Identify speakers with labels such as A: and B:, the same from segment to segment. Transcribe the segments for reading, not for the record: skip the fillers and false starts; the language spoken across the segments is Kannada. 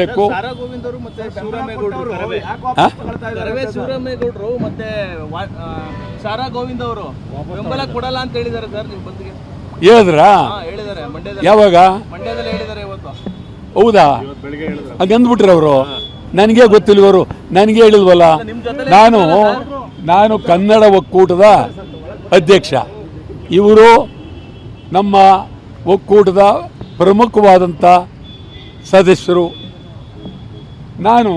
A: ಶಿವರಾಮೇಗೌಡರು ಮತ್ತೆ ಸಾರಾ ಗೋವಿಂದ್ ಅವರು ಬೆಂಬಲ ಕೊಡಲ್ಲ ಅಂತ ಹೇಳಿದ್ದಾರೆ ಸರ್. ನಿಮ್ಮ ಬಂದಿಗೆ
B: ಹೇಳಿದ್ರಾ?
A: ಹೇಳಿದ್ದಾರೆ.
B: ಯಾವಾಗ?
A: ಮಂಡ್ಯದಲ್ಲಿ ಹೇಳಿದ್ದಾರೆ ಇವತ್ತು.
B: ಹೌದಾ? ಹಂಗಂದ್ಬಿಟ್ರೆ ಅವರು ನನಗೆ ಗೊತ್ತಿಲ್ವರು, ನನಗೆ ಹೇಳಿಲ್ವಲ್ಲ. ನಾನು ಕನ್ನಡ ಒಕ್ಕೂಟದ ಅಧ್ಯಕ್ಷ, ಇವರು ನಮ್ಮ ಒಕ್ಕೂಟದ ಪ್ರಮುಖವಾದಂಥ ಸದಸ್ಯರು. ನಾನು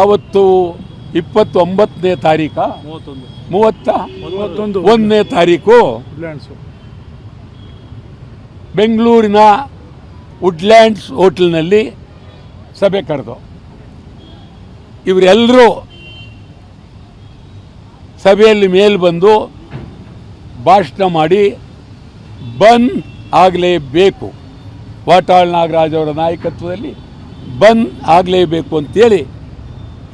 B: ಅವತ್ತು 29ನೇ ತಾರೀಕು 31ನೇ ತಾರೀಕು ಬೆಂಗಳೂರಿನ ವುಡ್ಲ್ಯಾಂಡ್ಸ್ ಹೋಟೆಲ್ನಲ್ಲಿ ಸಭೆ ಕರೆದು ಇವರೆಲ್ಲರೂ ಸಭೆಯಲ್ಲಿ ಮೇಲೆ ಬಂದು ಭಾಷಣ ಮಾಡಿ ಬಂದ್ ಆಗಲೇಬೇಕು, ವಾಟಾಳ್ ನಾಗರಾಜ್ ಅವರ ನಾಯಕತ್ವದಲ್ಲಿ ಬಂದ್ ಆಗಲೇಬೇಕು ಅಂತೇಳಿ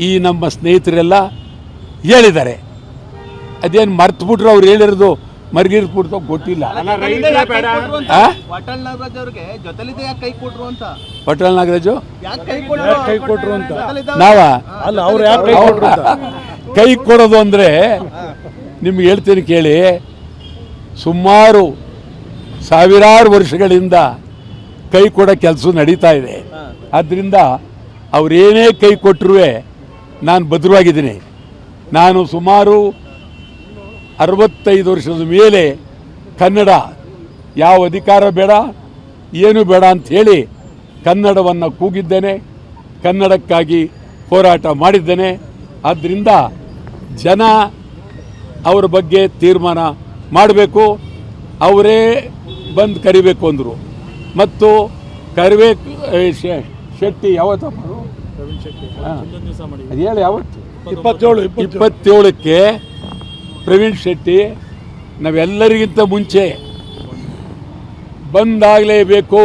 B: ಈ ನಮ್ಮ ಸ್ನೇಹಿತರೆಲ್ಲ ಹೇಳಿದ್ದಾರೆ. ಅದೇನು ಮರ್ತುಬಿಟ್ರು, ಅವ್ರು ಹೇಳಿರೋದು ಮರ್ಗಿರ್ಬಿಡ್ತೋ ಗೊತ್ತಿಲ್ಲ. ವಾಟಾಳ್ ನಾಗರಾಜು ನಾವ ಕೈ ಕೊಡೋದು ಅಂದರೆ ನಿಮ್ಗೆ ಹೇಳ್ತೀನಿ ಕೇಳಿ, ಸುಮಾರು ಸಾವಿರಾರು ವರ್ಷಗಳಿಂದ ಕೈ ಕೊಡೋ ಕೆಲಸ ನಡೀತಾ ಇದೆ. ಆದ್ದರಿಂದ ಅವರೇನೇ ಕೈ ಕೊಟ್ಟರೂ ನಾನು ಭದ್ರವಾಗಿದ್ದೀನಿ. ನಾನು ಸುಮಾರು 65 ವರ್ಷದ ಮೇಲೆ ಕನ್ನಡ ಯಾವ ಅಧಿಕಾರ ಬೇಡ, ಏನು ಬೇಡ ಅಂಥೇಳಿ ಕನ್ನಡವನ್ನು ಕೂಗಿದ್ದೇನೆ, ಕನ್ನಡಕ್ಕಾಗಿ ಹೋರಾಟ ಮಾಡಿದ್ದೇನೆ. ಆದ್ದರಿಂದ ಜನ ಅವರ ಬಗ್ಗೆ ತೀರ್ಮಾನ ಮಾಡಬೇಕು. ಅವರೇ ಬಂದು ಕರಿಬೇಕು ಅಂದರು. ಮತ್ತು ಶೆಟ್ಟಿ ಯಾವತ್ತಪ್ಪ ಅದು ಹೇಳಿ, ಯಾವತ್ತು 27ಕ್ಕೆ ಪ್ರವೀಣ್ ಶೆಟ್ಟಿ ನಾವೆಲ್ಲರಿಗಿಂತ ಮುಂಚೆ ಬಂದಾಗಲೇಬೇಕು,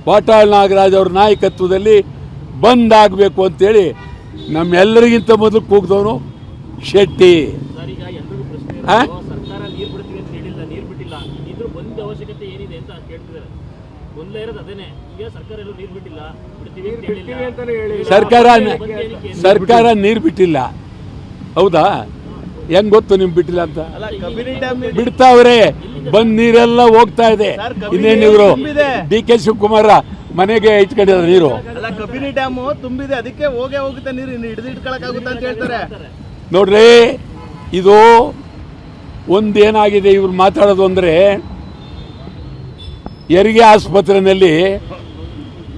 B: ವಾಟಾಳ್ ನಾಗರಾಜ್ ಅವ್ರ ನಾಯಕತ್ವದಲ್ಲಿ ಬಂದಾಗಬೇಕು ಅಂತೇಳಿ ನಮ್ಮೆಲ್ಲರಿಗಿಂತ ಮೊದಲು ಕೂಗಿದವನು ಶೆಟ್ಟಿ. ಸರ್ಕಾರ ನೀರು ಬಿಟ್ಟಿಲ್ಲ. ಹೌದಾ? ಹೆಂಗ್ ಗೊತ್ತು ನಿಮ್ಗೆ ಬಿಟ್ಟಿಲ್ಲ ಅಂತ? ಬಿಡ್ತಾವ್ರೆ, ಬಂದ್ ನೀರೆಲ್ಲ ಹೋಗ್ತಾ ಇದೆ. ಇನ್ನೇನು ಇವರು DK ಶಿವಕುಮಾರ ಮನೆಗೆ ಇಟ್ಕೊಂಡಿದ್ದಾರೆ ನೀರು.
A: ಕಬಿನಿ ಡ್ಯಾಮ್ ತುಂಬಿದೆ, ಅದಕ್ಕೆ ಹೋಗುತ್ತೆ ನೀರು, ಹಿಡಿದಿಟ್ಕೊಳಕ್ಕಾಗುತ್ತೆ ಅಂತ ಹೇಳ್ತಾರೆ.
B: ನೋಡ್ರಿ, ಇದು ಒಂದೇನಾಗಿದೆ ಇವ್ರು ಮಾತಾಡೋದು ಅಂದರೆ, ಹೆರಿಗೆ ಆಸ್ಪತ್ರೆಯಲ್ಲಿ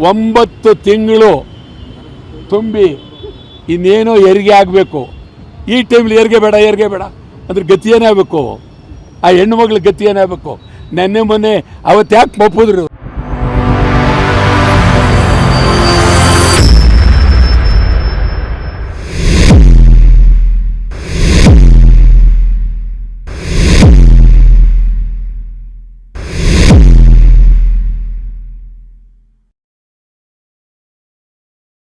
B: 9 ತಿಂಗಳು ತುಂಬಿ ಇನ್ನೇನೋ ಹೆರಿಗೆ ಆಗಬೇಕು. ಈ ಟೈಮ್ಲಿ ಹೆರಿಗೆ ಬೇಡ ಅದ್ರ ಗತಿ ಏನಾಗಬೇಕು? ಆ ಹೆಣ್ಣು ಮಗಳ ಗತಿ ಏನಾಗಬೇಕು? ನೆನ್ನೆ ಮೊನ್ನೆ ಅವತ್ತು ಯಾಕೆ ಒಪ್ಪಿದ್ರು?